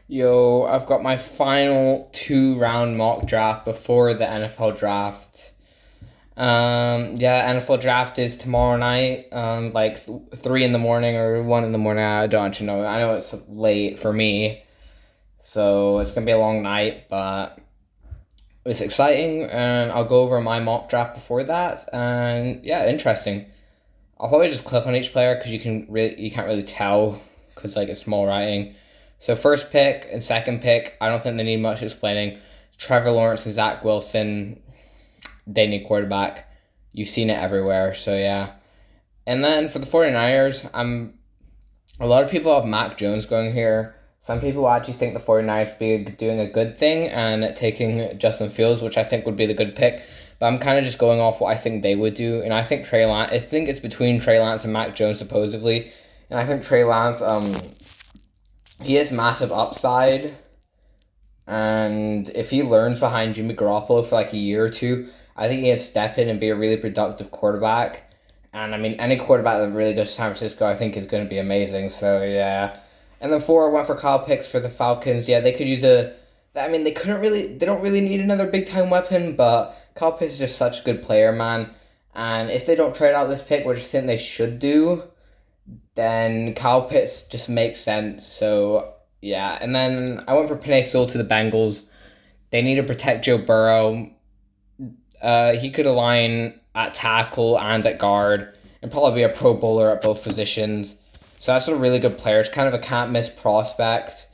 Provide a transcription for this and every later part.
Yo, I've got my final 2 round mock draft before the NFL draft. Yeah, NFL draft is tomorrow night, like 3 in the morning or 1 in the morning. I don't actually know. I know it's late for me, so it's gonna be a long night, but it's exciting, and I'll go over my mock draft before that. And yeah, interesting. I'll probably just click on each player because you can't really tell because like it's small writing. So first pick and second pick, I don't think they need much explaining. Trevor Lawrence and Zach Wilson, they need quarterback. You've seen it everywhere, so yeah. And then for the 49ers, a lot of people have Mac Jones going here. Some people actually think the 49ers would be doing a good thing and taking Justin Fields, which I think would be the good pick. But I'm kind of just going off what I think they would do. And I think Trey Lance, I think it's between Trey Lance and Mac Jones, supposedly. And I think Trey Lance, he has massive upside. And if he learns behind Jimmy Garoppolo for like a year or two, I think he can step in and be a really productive quarterback. And I mean, any quarterback that really goes to San Francisco, I think is going to be amazing. So yeah. And then four, I went for Kyle Pitts for the Falcons. Yeah, they could use a. I mean, they don't really need another big time weapon, but Kyle Pitts is just such a good player, man. And if they don't trade out this pick, which I think they should do, then Kyle Pitts just makes sense. So yeah, and then I went for Penei Sewell to the Bengals. They need to protect Joe Burrow. He could align at tackle and at guard, and probably be a Pro Bowler at both positions. So that's a really good player. It's kind of a can't miss prospect.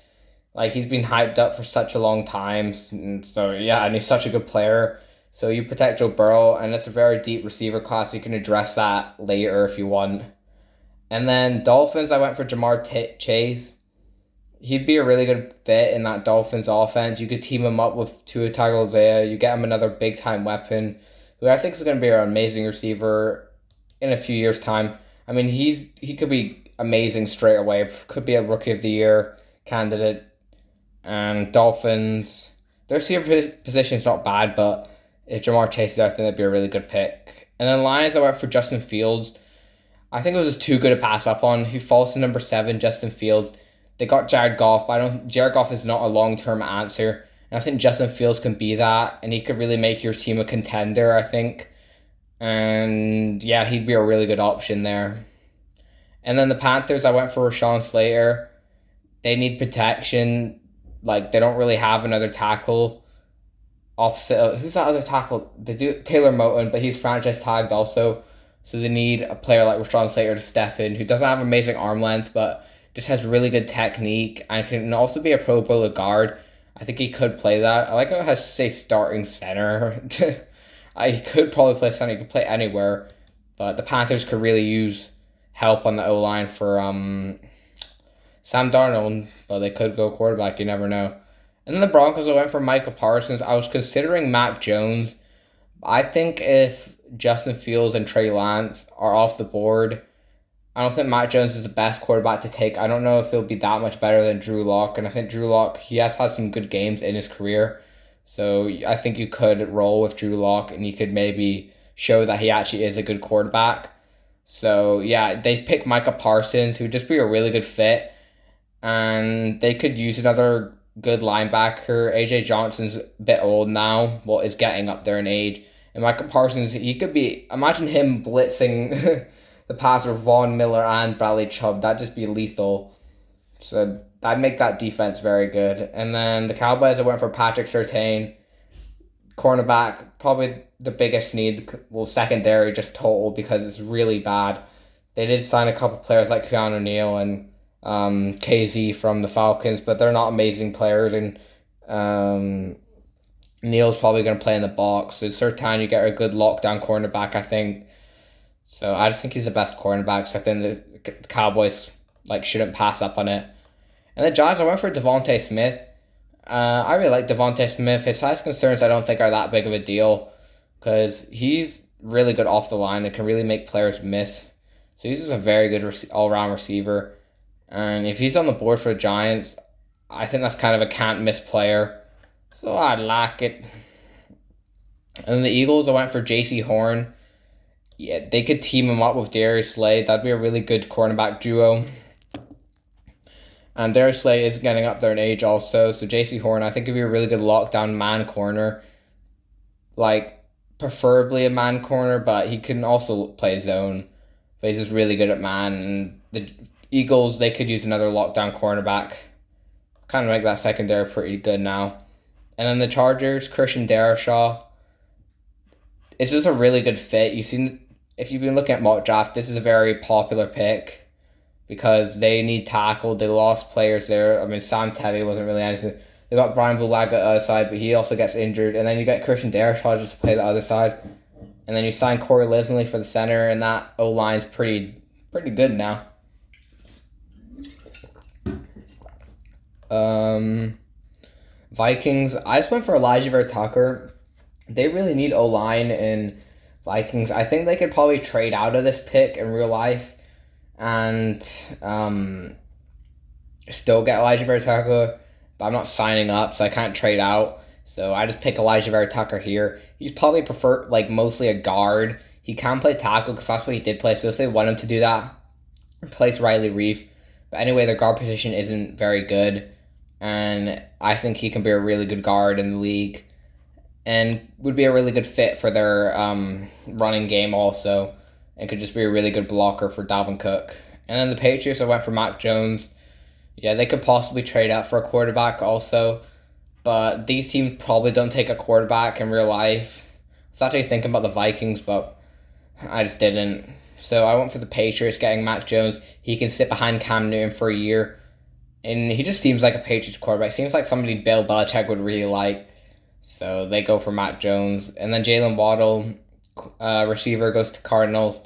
Like he's been hyped up for such a long time, and so yeah, and he's such a good player. So you protect Joe Burrow, and it's a very deep receiver class. You can address that later if you want. And then Dolphins, I went for Chase. He'd be a really good fit in that Dolphins offense. You could team him up with Tua Tagovailoa. You get him another big time weapon, who I think is going to be an amazing receiver in a few years' time. I mean, he could be amazing straight away. Could be a rookie of the year candidate. And Dolphins, their receiver position is not bad, but if Jamar Chase is there, I think that'd be a really good pick. And then Lions, I went for Justin Fields. I think it was just too good to pass up on. He falls to number 7, Justin Fields. They got Jared Goff, but I don't. Jared Goff is not a long term answer, and I think Justin Fields can be that, and he could really make your team a contender. I think, and yeah, he'd be a really good option there. And then the Panthers, I went for Rashawn Slater. They need protection. Like they don't really have another tackle. Opposite of, who's that other tackle? They do Taylor Moton, but he's franchise tagged also. So they need a player like Rashawn Slater to step in, who doesn't have amazing arm length, but just has really good technique and can also be a Pro Bowler guard. I think he could play that. I like how it has to say starting center. He could probably play center. He could play anywhere, but the Panthers could really use help on the O line for Sam Darnold, but they could go quarterback. You never know. And then the Broncos, I went for Micah Parsons. I was considering Mac Jones. I think if Justin Fields and Trey Lance are off the board, I don't think Mac Jones is the best quarterback to take. I don't know if he'll be that much better than Drew Lock, and I think Drew Lock, he has had some good games in his career. So I think you could roll with Drew Lock, and you could maybe show that he actually is a good quarterback. So yeah, they picked Micah Parsons, who would just be a really good fit, and they could use another good linebacker. AJ Johnson's a bit old now, well, is getting up there in age. And Micah Parsons, he could be, imagine him blitzing the passer Vaughn Miller and Bradley Chubb. That'd just be lethal. So that'd make that defense very good. And then the Cowboys, I went for Patrick Surtain. Cornerback, probably the biggest need. Well, secondary, just total, because it's really bad. They did sign a couple players like Keanu Neal and KZ from the Falcons, but they're not amazing players. And Neal's probably going to play in the box. So Surtain, you get a good lockdown cornerback, I think. So I just think he's the best cornerback. So I think the Cowboys shouldn't pass up on it. And the Giants, I went for Devonte Smith. I really like Devonte Smith. His size concerns I don't think are that big of a deal because he's really good off the line and can really make players miss. So he's just a very good all-round receiver. And if he's on the board for the Giants, I think that's kind of a can't-miss player. So I like it. And the Eagles, I went for J.C. Horn. Yeah, they could team him up with Darius Slade. That'd be a really good cornerback duo. And Darius is getting up there in age also. So J.C. Horn, I think, could be a really good lockdown man corner. Like, preferably a man corner, but he can also play zone. But he's just really good at man. And the Eagles, they could use another lockdown cornerback. Kind of make that secondary pretty good now. And then the Chargers, Christian Darrisaw. It's just a really good fit. If you've been looking at mock draft, this is a very popular pick because they need tackle. They lost players there. I mean, Sam Teddy wasn't really anything. They got Brian Bulaga on the other side, but he also gets injured. And then you get Christian Darrisaw just to play the other side. And then you sign Corey Lisley for the center, and that O-line's pretty good now. Vikings, I just went for Elijah Vera Tucker. They really need O-line in Vikings. I think they could probably trade out of this pick in real life and still get Elijah Vera Tucker, but I'm not signing up, so I can't trade out. So I just pick Elijah Vera Tucker here. He's probably mostly a guard. He can play tackle because that's what he did play, so if they want him to do that, replace Riley Reef. But anyway, their guard position isn't very good, and I think he can be a really good guard in the league and would be a really good fit for their running game also, and could just be a really good blocker for Dalvin Cook. And then the Patriots, I went for Mac Jones. Yeah, they could possibly trade out for a quarterback also, but these teams probably don't take a quarterback in real life. I was actually thinking about the Vikings, but I just didn't. So I went for the Patriots, getting Mac Jones. He can sit behind Cam Newton for a year, and he just seems like a Patriots quarterback. Seems like somebody Bill Belichick would really like. So they go for Mac Jones. And then Jaylen Waddle, receiver, goes to Cardinals.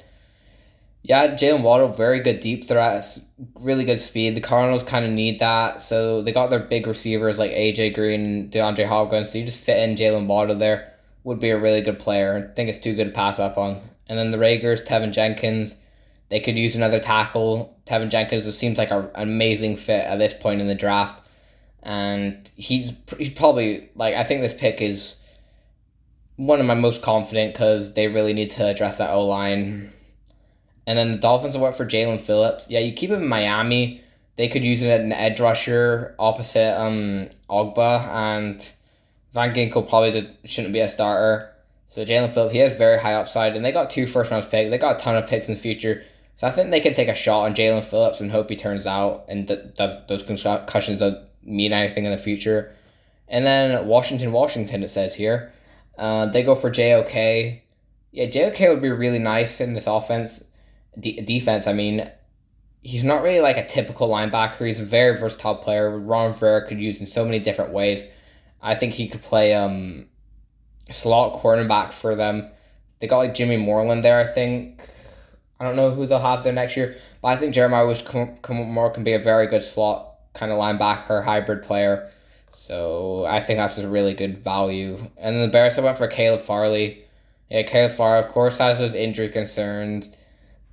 Yeah, Jaylen Waddle, very good deep threats, really good speed. The Cardinals kind of need that. So they got their big receivers like AJ Green and DeAndre Hopkins. So you just fit in Jaylen Waddle there. Would be a really good player. I think it's too good to pass up on. And then the Raiders, Tevin Jenkins. They could use another tackle. Tevin Jenkins seems like an amazing fit at this point in the draft. And he's probably, I think this pick is one of my most confident because they really need to address that O-line. And then the Dolphins went for Jalen Phillips. Yeah, you keep him in Miami. They could use it as an edge rusher opposite Ogba, and Van Ginkel probably shouldn't be a starter. So Jalen Phillips, he has very high upside, and they got 2 first-round picks. They got a ton of picks in the future. So I think they can take a shot on Jalen Phillips and hope he turns out and does those concussions don't mean anything in the future. And then Washington, it says here. They go for JOK. Yeah, JOK would be really nice in this offense. Defense, I mean. He's not really like a typical linebacker. He's a very versatile player. Ron Rivera could use in so many different ways. I think he could play slot cornerback for them. They got Jimmy Moreland there, I think. I don't know who they'll have there next year, but I think Jeremiah Moore can be a very good slot kind of linebacker hybrid player. So I think that's a really good value. And then the Bears, I went for Caleb Farley. Yeah, Caleb Farley, of course, has those injury concerns.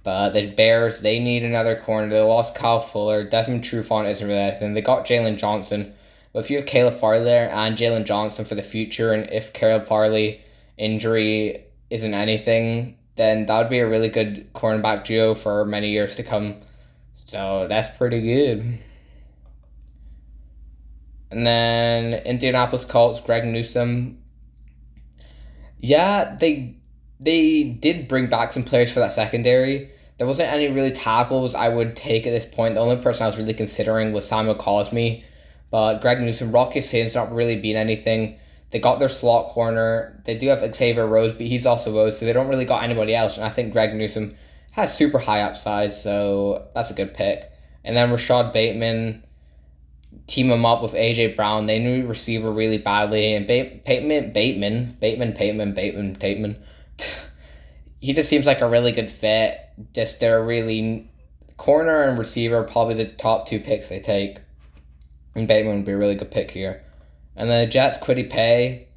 But the Bears, they need another corner. They lost Kyle Fuller. Desmond Trufant isn't really anything. They got Jalen Johnson. But if you have Caleb Farley there and Jalen Johnson for the future, and if Caleb Farley injury isn't anything, then that would be a really good cornerback duo for many years to come. So that's pretty good. And then Indianapolis Colts, Greg Newsome. Yeah, they did bring back some players for that secondary. There wasn't any really tackles I would take at this point. The only person I was really considering was Samuel Cosme. But Greg Newsome, Rocky Saints not really been anything. They got their slot corner. They do have Xavier Rose, but he's also Rose, so they don't really got anybody else. And I think Greg Newsome has super high upside, so that's a good pick. And then Rashod Bateman, team him up with AJ Brown. They need a receiver really badly, and Bateman. He just seems like a really good fit. Just they're really corner and receiver, probably the top 2 picks they take. And Bateman would be a really good pick here. And then the Jets, Kwity Paye.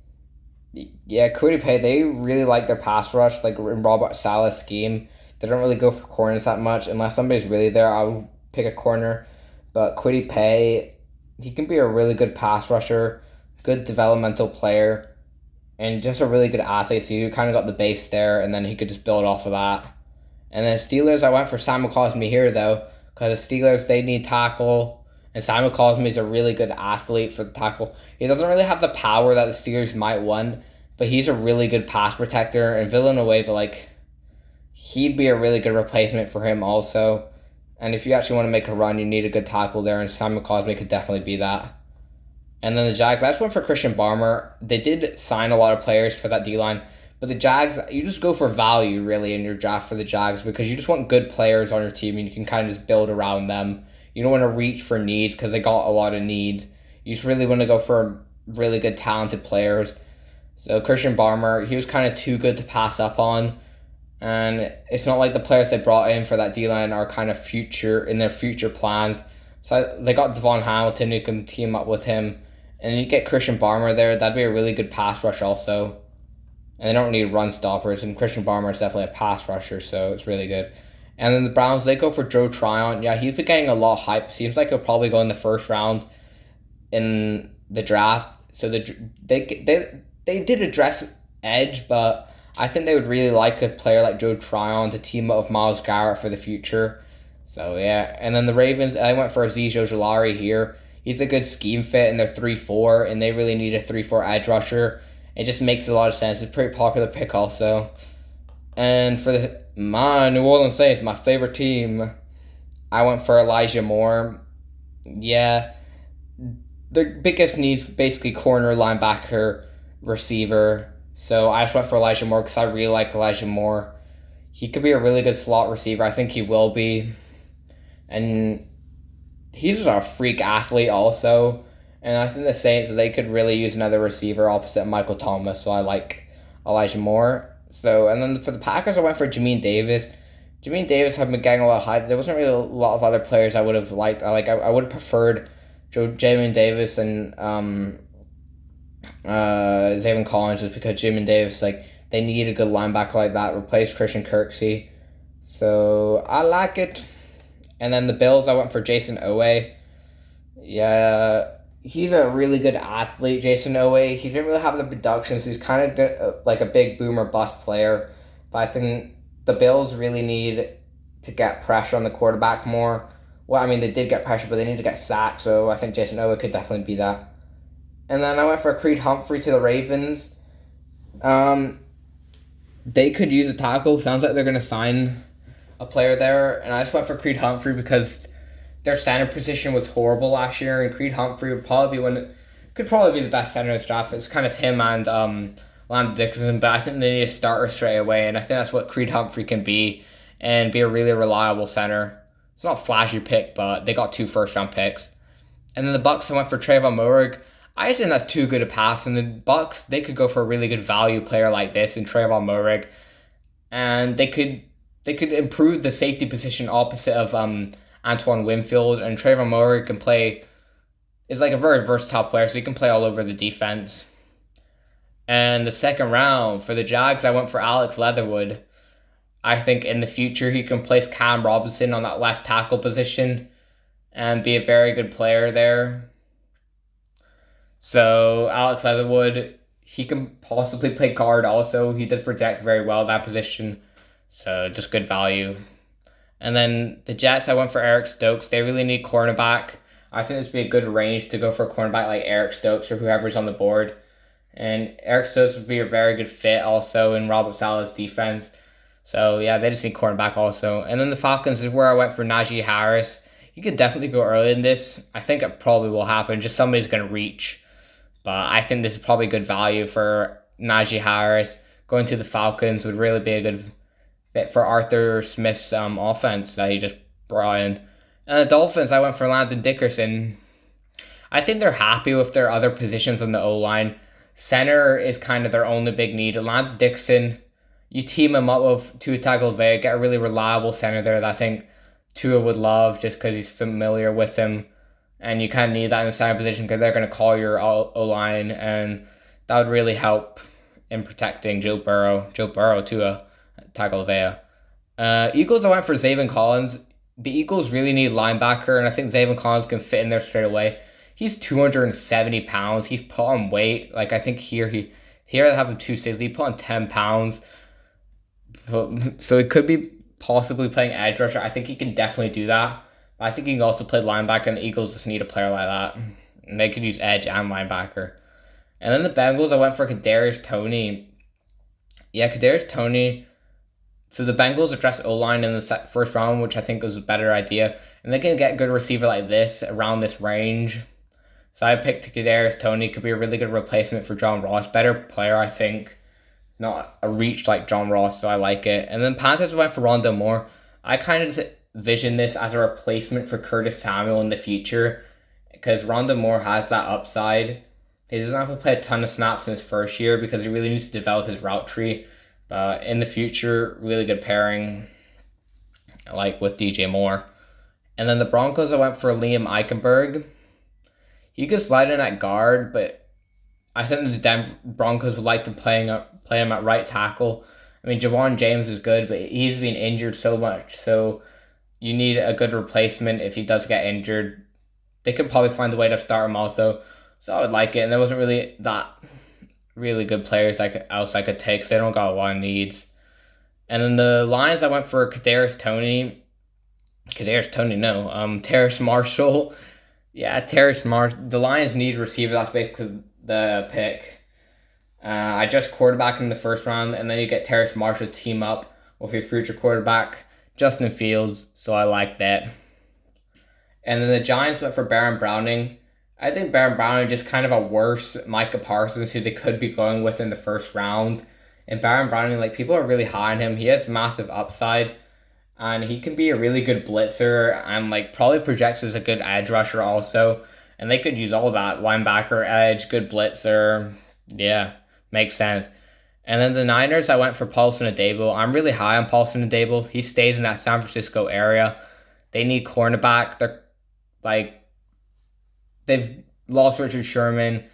Yeah, Kwity Paye, they really like their pass rush, like in Robert Saleh's scheme. They don't really go for corners that much. Unless somebody's really there, I would pick a corner. But Kwity Paye, he can be a really good pass rusher, good developmental player, and just a really good athlete. So you kind of got the base there, and then he could just build off of that. And then Steelers, I went for Samuel Cosme here, though, because the Steelers, they need tackle, And Simon Cosme is a really good athlete for the tackle. He doesn't really have the power that the Steelers might want, but he's a really good pass protector. And Villanueva, like, he'd be a really good replacement for him also. And if you actually want to make a run, you need a good tackle there, and Simon Cosme could definitely be that. And then the Jags, I just went for Christian Barmore. They did sign a lot of players for that D-line, but the Jags, you just go for value, really, in your draft for the Jags, because you just want good players on your team, and you can kind of just build around them. You don't want to reach for needs, because they got a lot of needs. You just really want to go for really good, talented players. So Christian Barmore, he was kind of too good to pass up on. And it's not like the players they brought in for that D-line are kind of in their future plans. So they got Devon Hamilton who can team up with him. And you get Christian Barmore there, that'd be a really good pass rush also. And they don't need run stoppers, and Christian Barmore is definitely a pass rusher, so it's really good. And then the Browns, they go for Joe Tryon. Yeah, he's been getting a lot of hype. Seems like he'll probably go in the first round in the draft. So they did address edge, but I think they would really like a player like Joe Tryon to team up with Myles Garrett for the future. So, yeah. And then the Ravens, I went for Azeez Ojulari here. He's a good scheme fit in their 3-4, and they really need a 3-4 edge rusher. It just makes a lot of sense. It's a pretty popular pick also. And for my New Orleans Saints, my favorite team, I went for Elijah Moore. Yeah. Their biggest needs basically corner, linebacker, receiver. So I just went for Elijah Moore because I really like Elijah Moore. He could be a really good slot receiver. I think he will be. And he's just a freak athlete also. And I think the Saints, they could really use another receiver opposite Michael Thomas. So I like Elijah Moore. So, and then for the Packers, I went for Jamin Davis. Jamin Davis have been getting a lot of hype. There wasn't really a lot of other players I would have liked. I would have preferred Jamin Davis and Zayvon Collins, just because Jamin Davis, like, they need a good linebacker like that, replace Christian Kirksey. So I like it. And then the Bills, I went for Jason Owe. Yeah, he's a really good athlete, Jason Owe. He didn't really have the production, so he's kind of good, like a big boom or bust player. But I think the Bills really need to get pressure on the quarterback more. Well, I mean, they did get pressure, but they need to get sacked, so I think Jason Owe could definitely be that. And then I went for Creed Humphrey to the Ravens. They could use a tackle. Sounds like they're going to sign a player there. And I just went for Creed Humphrey because their center position was horrible last year. And Creed Humphrey could probably be the best center in this draft. It's kind of him and Landon Dickerson. But I think they need a starter straight away. And I think that's what Creed Humphrey can be. And be a really reliable center. It's not a flashy pick, but they got 2 first-round picks. And then the Bucs, I went for Trayvon Moehrig. I just think that's too good a pass. And the Bucs, they could go for a really good value player like this in Trayvon Moehrig. And they could improve the safety position opposite of Antoine Winfield. And Trayvon Moehrig is like a very versatile player, so he can play all over the defense. And the second round, for the Jags, I went for Alex Leatherwood. I think in the future he can place Cam Robinson on that left tackle position and be a very good player there. So Alex Leatherwood, he can possibly play guard also. He does project very well at that position. So just good value. And then the Jets, I went for Eric Stokes. They really need cornerback. I think this would be a good range to go for a cornerback like Eric Stokes or whoever's on the board. And Eric Stokes would be a very good fit also in Robert Saleh's defense. So yeah, they just need cornerback also. And then the Falcons is where I went for Najee Harris. He could definitely go early in this. I think it probably will happen. Just somebody's going to reach. But I think this is probably good value for Najee Harris. Going to the Falcons would really be a good fit for Arthur Smith's offense that he just brought in. And the Dolphins, I went for Landon Dickerson. I think they're happy with their other positions on the O-line. Center is kind of their only big need. Landon Dickerson, you team him up with Tua Tagovailoa, get a really reliable center there that I think Tua would love just because he's familiar with him. And you kind of need that in the center position because they're going to call your O-line, and that would really help in protecting Tua Tagovailoa. Eagles, I went for Zayvon Collins. The Eagles really need linebacker, and I think Zayvon Collins can fit in there straight away. He's 270 pounds. He's put on weight. Like, I think here they have him 260. He put on 10 pounds. So it could be possibly playing edge rusher. I think he can definitely do that. I think he can also play linebacker, and the Eagles just need a player like that. And they could use edge and linebacker. And then the Bengals, I went for Kadarius Toney. Yeah, Kadarius Toney. So the Bengals addressed O-line in the first round, which I think was a better idea. And they can get a good receiver like this around this range. So I picked Kadarius Toney. Could be a really good replacement for John Ross. Better player, I think. Not a reach like John Ross, so I like it. And then Panthers went for Rondo Moore. I kind of vision this as a replacement for Curtis Samuel in the future, because Rondo Moore has that upside. He doesn't have to play a ton of snaps in his first year because he really needs to develop his route tree. But in the future, really good pairing, like with DJ Moore. And then the Broncos, I went for Liam Eichenberg. He could slide in at guard, but I think the Denver Broncos would like to play him at right tackle. I mean, Jawan James is good, but he's been injured so much, so you need a good replacement if he does get injured. They could probably find a way to start him out, though, so I would like it. And there wasn't really that really good players else I could take, so they don't got a lot of needs. And then the Lions, I went for Terrace Marshall. Yeah, Terrace Marshall. The Lions need receiver. That's basically the pick. I just quarterback in the first round, and then you get Terrace Marshall team up with your future quarterback, Justin Fields, so I like that. And then the Giants went for Baron Browning. I think Baron Browning just kind of a worse Micah Parsons, who they could be going with in the first round. And Baron Browning, like, people are really high on him. He has massive upside, and he can be a really good blitzer, and like probably projects as a good edge rusher also. And they could use all that: linebacker, edge, good blitzer. Yeah, makes sense. And then the Niners, I went for Paulson Adebo. I'm really high on Paulson Adebo. He stays in that San Francisco area. They need cornerback. They've lost Richard Sherman.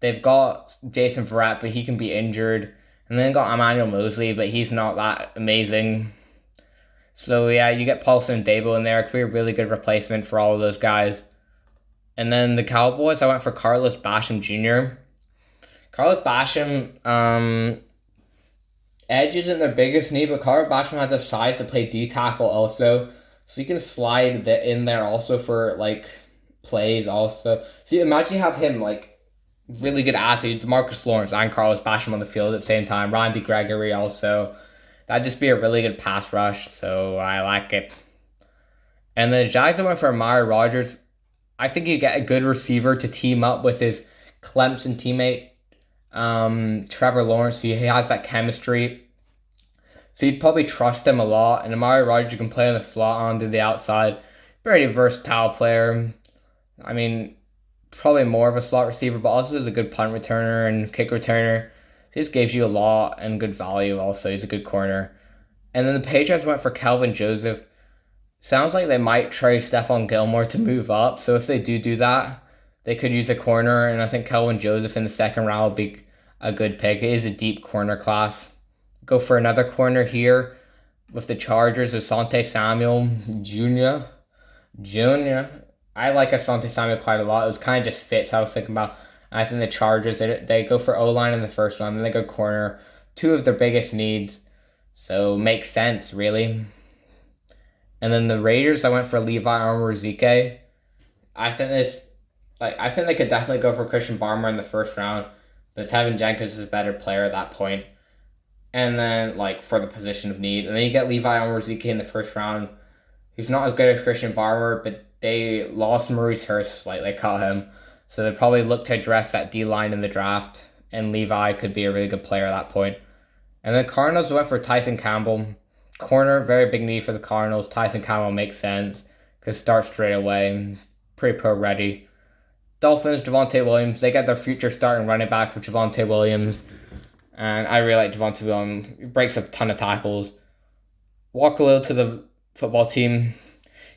They've got Jason Verrett, but he can be injured. And then they got Emmanuel Mosley, but he's not that amazing. So yeah, you get Paulson Adebo in there. It could be a really good replacement for all of those guys. And then the Cowboys, I went for Carlos Basham Jr. Carlos Basham, edge isn't their biggest need, but Carlos Basham has the size to play D-tackle also. So you can slide that in there also for like plays also. So you imagine you have him like really good athlete, DeMarcus Lawrence and Carlos Basham on the field at the same time. Randy Gregory also. That'd just be a really good pass rush, so I like it. And the Jags went for Amari Rodgers. I think you get a good receiver to team up with his Clemson teammate, Trevor Lawrence. He has that chemistry. So you'd probably trust him a lot. And Amari Rodgers, you can play on the slot onto the outside. Very versatile player. I mean, probably more of a slot receiver, but also is a good punt returner and kick returner. He just gives you a lot and good value also. He's a good corner. And then the Patriots went for Kelvin Joseph. Sounds like they might trade Stephon Gilmore to move up. So if they do that, they could use a corner. And I think Kelvin Joseph in the second round would be a good pick. It is a deep corner class. Go for another corner here with the Chargers. Asante Samuel Jr. I like Asante Samuel quite a lot. It was kind of just fits I was thinking about. I think the Chargers, they go for O-line in the first round, and they go corner. Two of their biggest needs. So makes sense, really. And then the Raiders, I went for Levi Onwuzurike. I think they could definitely go for Christian Barmore in the first round, but Tevin Jenkins is a better player at that point. And then, like, for the position of need. And then you get Levi Onwuzurike in the first round. He's not as good as Christian Barmore, but they lost Maurice Hurst, like they call him. So they probably look to address that D-line in the draft, and Levi could be a really good player at that point. And then Cardinals went for Tyson Campbell. Corner, very big need for the Cardinals. Tyson Campbell makes sense. Could start straight away. Pretty pro ready. Dolphins, Devonte Williams. They get their future starting running back with Devonte Williams. And I really like Devonte Williams. He breaks a ton of tackles. Walk a little to the football team.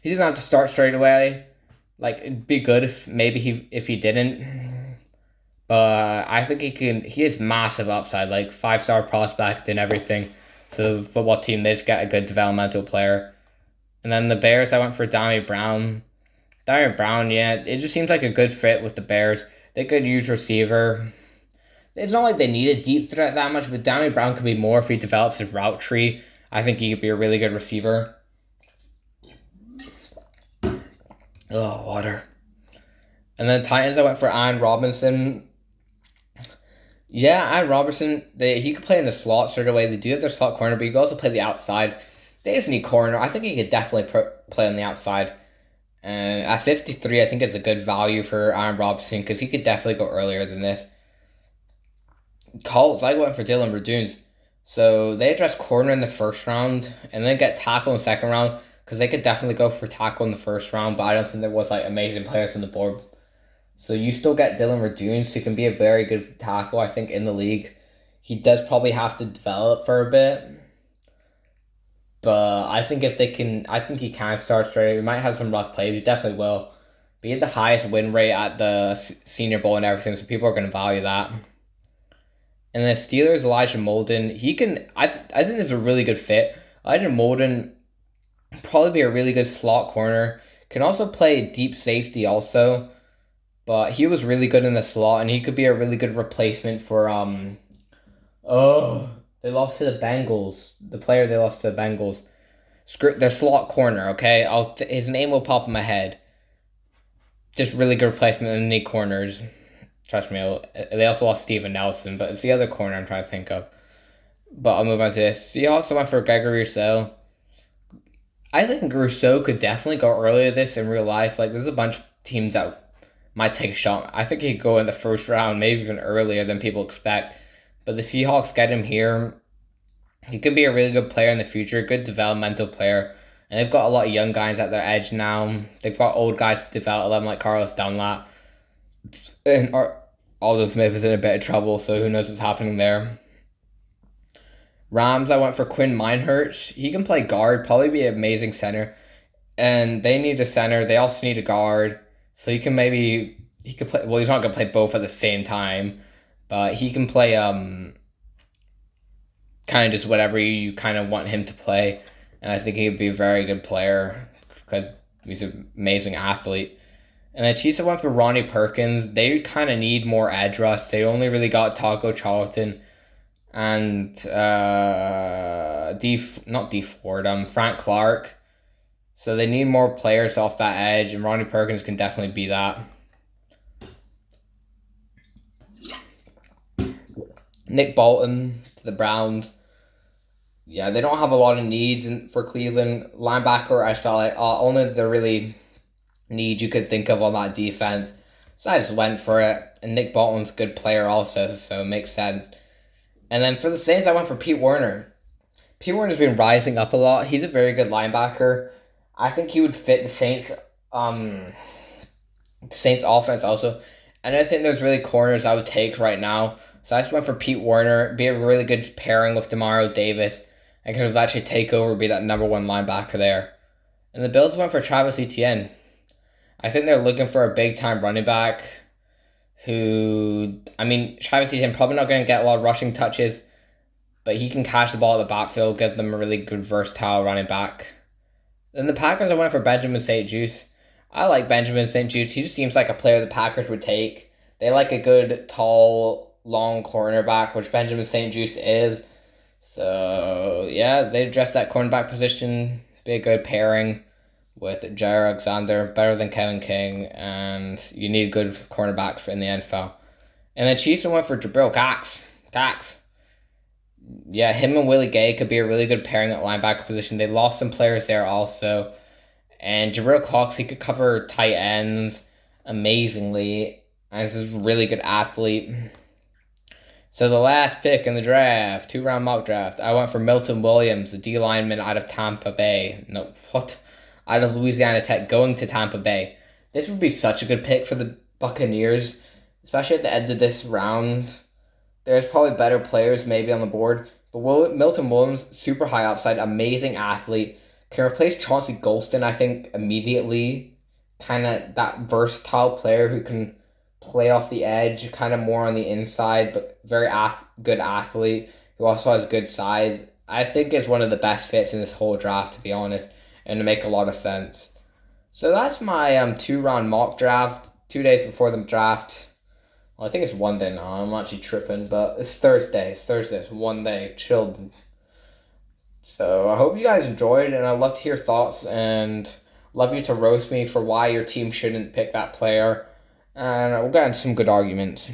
He doesn't have to start straight away. Like, it'd be good if he didn't. But I think he has massive upside, like 5-star prospect and everything. So the football team, they just get a good developmental player. And then the Bears, I went for Dami Brown. Dami Brown, yeah, it just seems like a good fit with the Bears. They could use receiver. It's not like they need a deep threat that much, but Dami Brown could be more if he develops his route tree. I think he could be a really good receiver. Oh, water. And then Titans, I went for Allen Robinson. Yeah, Allen Robinson, he could play in the slot straight away. They do have their slot corner, but he could also play the outside. They just need corner. I think he could definitely play on the outside. And at 53, I think it's a good value for Allen Robinson because he could definitely go earlier than this. Colts, I went for Dylan Radunes. So they address corner in the first round and then get tackle in the second round because they could definitely go for tackle in the first round, but I don't think there was like amazing players on the board. So you still get Dylan Radunes, who can be a very good tackle, I think, in the league. He does probably have to develop for a bit. But I think I think he can start straight. He might have some rough plays. He definitely will. But he had the highest win rate at the Senior Bowl and everything, so people are going to value that. And the Steelers, Elijah Molden, I think this is a really good fit. Elijah Molden probably be a really good slot corner. Can also play deep safety also. But he was really good in the slot, and he could be a really good replacement for they lost to the Bengals. The player they lost to the Bengals. Their slot corner, okay? His name will pop in my head. Just really good replacement in the corners. Trust me, they also lost Steven Nelson, but it's the other corner I'm trying to think of. But I'll move on to this. Seahawks, I went for Gregory Rousseau. I think Rousseau could definitely go earlier this in real life. Like, there's a bunch of teams that might take a shot. I think he'd go in the first round, maybe even earlier than people expect. But the Seahawks get him here. He could be a really good player in the future, good developmental player. And they've got a lot of young guys at their edge now. They've got old guys to develop them, like Carlos Dunlap. And Aldo Smith is in a bit of trouble, so who knows what's happening there. Rams, I went for Quinn Meinherz. He can play guard, probably be an amazing center. And they need a center. They also need a guard. So he could play, well, he's not going to play both at the same time. But he can play kind of just whatever you kind of want him to play. And I think he would be a very good player because he's an amazing athlete. And the Chiefs went for Ronnie Perkins. They kind of need more edge rush. They only really got Taco Charlton and Frank Clark. So they need more players off that edge, and Ronnie Perkins can definitely be that. Nick Bolton to the Browns. Yeah, they don't have a lot of needs for Cleveland. Linebacker, I felt like only the really need you could think of on that defense. So I just went for it. And Nick Bolton's a good player also, so it makes sense. And then for the Saints, I went for Pete Werner. Pete Werner's been rising up a lot. He's a very good linebacker. I think he would fit the Saints offense also. And I think there's really corners I would take right now. So I just went for Pete Werner. Be a really good pairing with Demario Davis. And kind of actually take over, be that number one linebacker there. And the Bills went for Travis Etienne. I think they're looking for a big-time running back Travis Etienne probably not going to get a lot of rushing touches, but he can catch the ball at the backfield, give them a really good versatile running back. Then the Packers, I went for Benjamin St. Juste. I like Benjamin St. Juste. He just seems like a player the Packers would take. They like a good, tall, long cornerback, which Benjamin St. Juste is. So, yeah, they address that cornerback position. Be a good pairing with Jair Alexander, better than Kevin King, and you need good cornerbacks in the NFL. And the Chiefs went for Jabril Cox. Yeah, him and Willie Gay could be a really good pairing at linebacker position. They lost some players there also. And Jabril Cox, he could cover tight ends amazingly. And he's a really good athlete. So the last pick in the draft, 2-round mock draft, I went for Milton Williams, a D lineman out of Tampa Bay. Out of Louisiana Tech, going to Tampa Bay. This would be such a good pick for the Buccaneers, especially at the end of this round. There's probably better players maybe on the board, but Milton Williams, super high upside, amazing athlete, can replace Chauncey Golston, I think, immediately. Kind of that versatile player who can play off the edge, kind of more on the inside, but very good athlete who also has good size. I think it's one of the best fits in this whole draft, to be honest, and to make a lot of sense. So that's my 2-round mock draft, 2 days before the draft. Well, I think it's 1 day now. I'm actually tripping, but it's Thursday. It's 1 day. Chilled. So I hope you guys enjoyed, and I'd love to hear thoughts and Love you to roast me for why your team shouldn't pick that player. And we'll get into some good arguments.